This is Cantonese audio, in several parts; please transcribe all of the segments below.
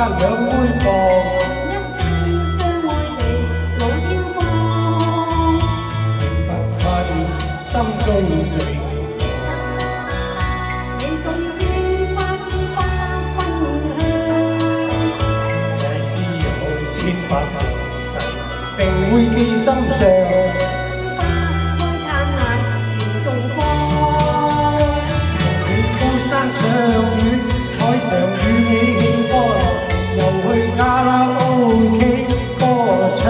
他兩妹傍，一生相愛地老天荒，不分心中最你送鮮花分香，愛是有千百條誓，定會記心上。花開燦爛田中芳，高山上雨，海上與你慶歌樂，又去卡拉 OK 歌唱。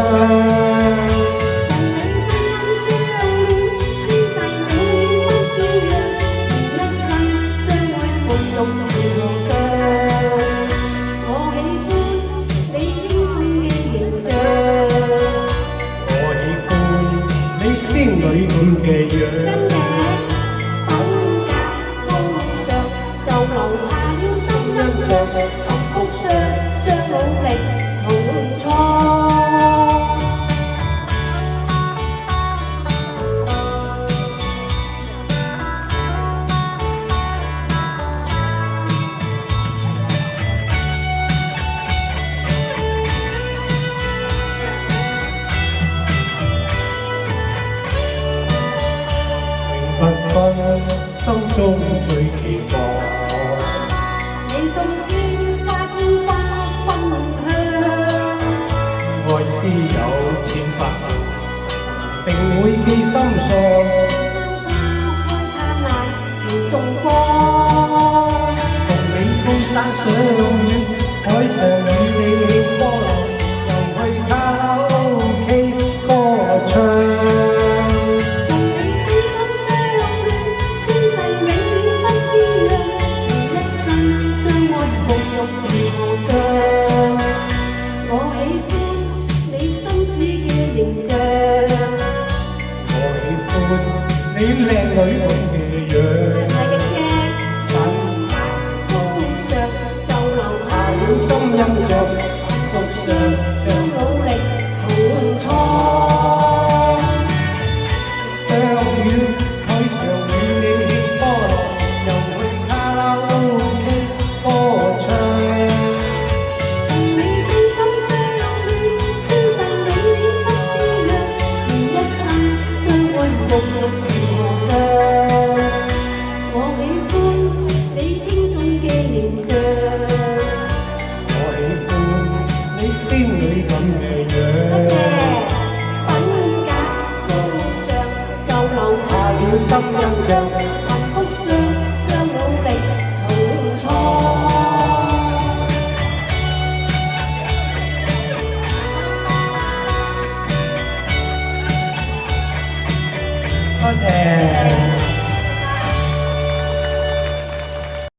仙女咁嘅樣，真嘅品格高尚，就留下了深印象。幸福相努力同創。不分心中最期望，你送鮮花分香，愛思有千百條，定會記心上。花開燦爛田中芳，同你高山賞月，海上與你慶歌樂，又去卡拉 OK 歌唱。你靚女咁嘅樣，品格高尚，就留下了深印象。幸福相努力同創。相遇海上與你慶歌樂，又去卡拉 OK 歌唱。同你真心相戀，相信永遠不一樣，願一生相愛共度前路上。我喜歡你天中嘅形象，我喜歡你仙女咁嘅樣，品格高尚，就留下了深印象。幸福相努力同創。多謝。